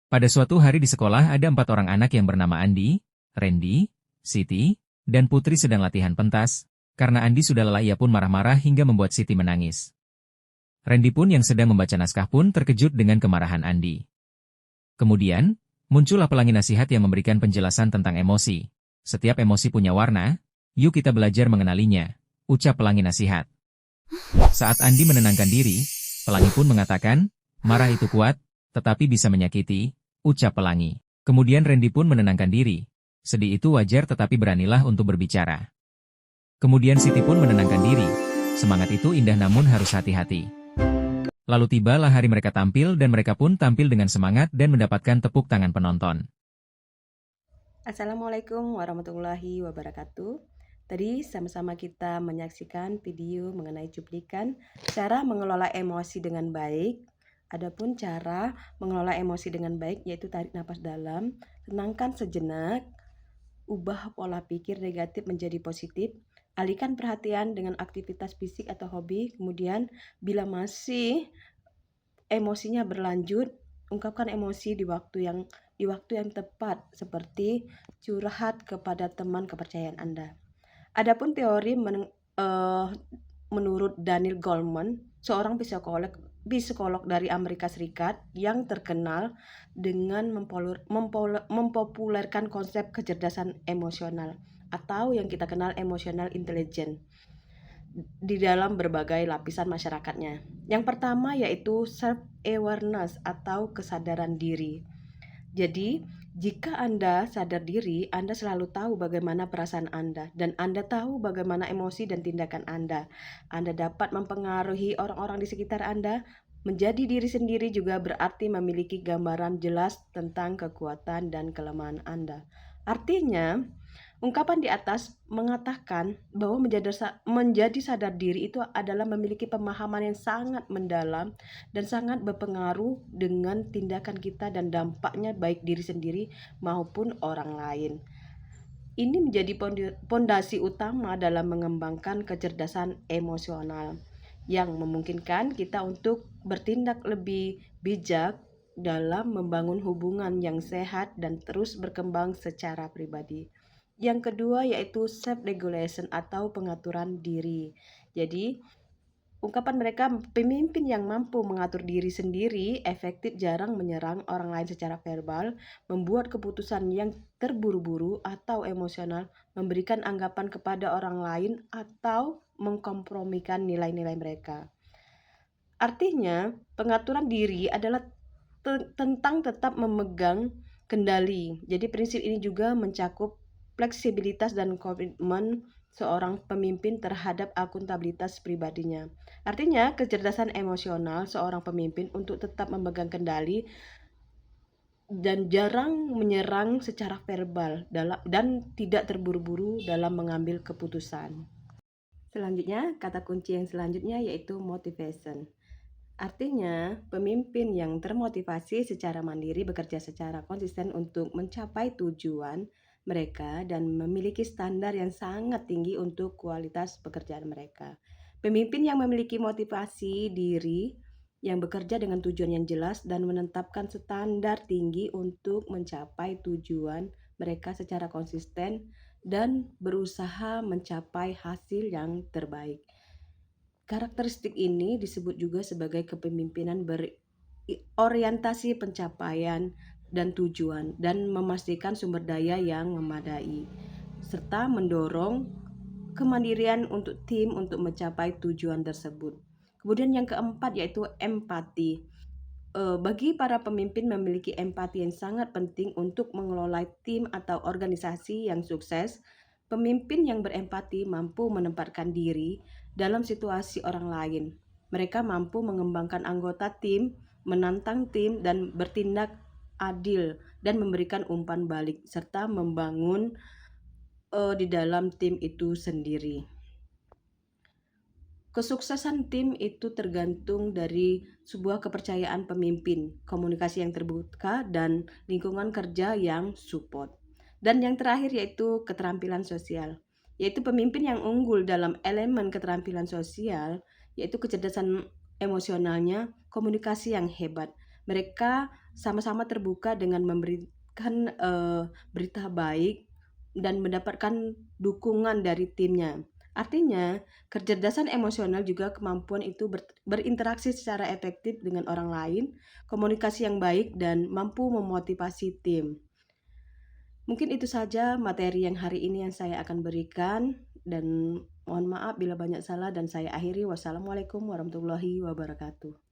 Pada suatu hari di sekolah ada 4 orang anak yang bernama Andi, Randy, Siti, dan Putri sedang latihan pentas. Karena Andi sudah lelah ia pun marah-marah hingga membuat Siti menangis. Randy pun yang sedang membaca naskah pun terkejut dengan kemarahan Andi. Kemudian, muncullah pelangi nasihat yang memberikan penjelasan tentang emosi. Setiap emosi punya warna, yuk kita belajar mengenalinya, ucap pelangi nasihat. Saat Andi menenangkan diri, pelangi pun mengatakan, marah itu kuat, tetapi bisa menyakiti, ucap pelangi. Kemudian Randy pun menenangkan diri. Sedih itu wajar tetapi beranilah untuk berbicara. Kemudian Siti pun menenangkan diri. Semangat itu indah namun harus hati-hati. Lalu tibalah hari mereka tampil dan mereka pun tampil dengan semangat dan mendapatkan tepuk tangan penonton. Assalamualaikum warahmatullahi wabarakatuh. Tadi sama-sama kita menyaksikan video mengenai cuplikan cara mengelola emosi dengan baik. Adapun cara mengelola emosi dengan baik yaitu tarik napas dalam, tenangkan sejenak, ubah pola pikir negatif menjadi positif, alihkan perhatian dengan aktivitas fisik atau hobi, kemudian bila masih emosinya berlanjut, ungkapkan emosi di waktu yang tepat seperti curhat kepada teman kepercayaan Anda. Adapun teori menurut Daniel Goleman, seorang psikolog dari Amerika Serikat yang terkenal dengan mempopulerkan konsep kecerdasan emosional atau yang kita kenal emotional intelligence di dalam berbagai lapisan masyarakatnya. Yang pertama yaitu self-awareness atau kesadaran diri. Jadi, jika Anda sadar diri, Anda selalu tahu bagaimana perasaan Anda dan Anda tahu bagaimana emosi dan tindakan Anda. Anda dapat mempengaruhi orang-orang di sekitar Anda. Menjadi diri sendiri juga berarti memiliki gambaran jelas tentang kekuatan dan kelemahan Anda. Artinya, ungkapan di atas mengatakan bahwa menjadi sadar diri itu adalah memiliki pemahaman yang sangat mendalam dan sangat berpengaruh dengan tindakan kita dan dampaknya baik diri sendiri maupun orang lain. Ini menjadi pondasi utama dalam mengembangkan kecerdasan emosional yang memungkinkan kita untuk bertindak lebih bijak dalam membangun hubungan yang sehat dan terus berkembang secara pribadi. Yang kedua yaitu self-regulation atau pengaturan diri. Jadi, ungkapan mereka, pemimpin yang mampu mengatur diri sendiri efektif jarang menyerang orang lain secara verbal, membuat keputusan yang terburu-buru atau emosional, memberikan anggapan kepada orang lain, atau mengkompromikan nilai-nilai mereka. Artinya, pengaturan diri adalah tentang tetap memegang kendali. Jadi prinsip ini juga mencakup fleksibilitas dan komitmen seorang pemimpin terhadap akuntabilitas pribadinya. Artinya, kecerdasan emosional seorang pemimpin untuk tetap memegang kendali dan jarang menyerang secara verbal dan tidak terburu-buru dalam mengambil keputusan. Selanjutnya, kata kunci yang selanjutnya yaitu motivation. Artinya, pemimpin yang termotivasi secara mandiri bekerja secara konsisten untuk mencapai tujuan mereka dan memiliki standar yang sangat tinggi untuk kualitas pekerjaan mereka. Pemimpin yang memiliki motivasi diri yang bekerja dengan tujuan yang jelas dan menetapkan standar tinggi untuk mencapai tujuan mereka secara konsisten dan berusaha mencapai hasil yang terbaik. Karakteristik ini disebut juga sebagai kepemimpinan berorientasi pencapaian dan tujuan dan memastikan sumber daya yang memadai serta mendorong kemandirian untuk tim untuk mencapai tujuan tersebut. Kemudian yang keempat yaitu empati. Bagi para pemimpin memiliki empati yang sangat penting untuk mengelola tim atau organisasi yang sukses. Pemimpin yang berempati mampu menempatkan diri dalam situasi orang lain. Mereka mampu mengembangkan anggota tim, menantang tim, dan bertindak adil dan memberikan umpan balik serta membangun di dalam tim itu sendiri. Kesuksesan tim itu tergantung dari sebuah kepercayaan pemimpin, komunikasi yang terbuka, dan lingkungan kerja yang support. Dan yang terakhir yaitu keterampilan sosial, yaitu pemimpin yang unggul dalam elemen keterampilan sosial, yaitu kecerdasan emosionalnya, komunikasi yang hebat. Mereka sama-sama terbuka dengan memberikan, berita baik dan mendapatkan dukungan dari timnya. Artinya, kecerdasan emosional juga kemampuan itu berinteraksi secara efektif dengan orang lain, komunikasi yang baik, dan mampu memotivasi tim. Mungkin itu saja materi yang hari ini yang saya akan berikan, dan mohon maaf bila banyak salah, dan saya akhiri. Wassalamualaikum warahmatullahi wabarakatuh.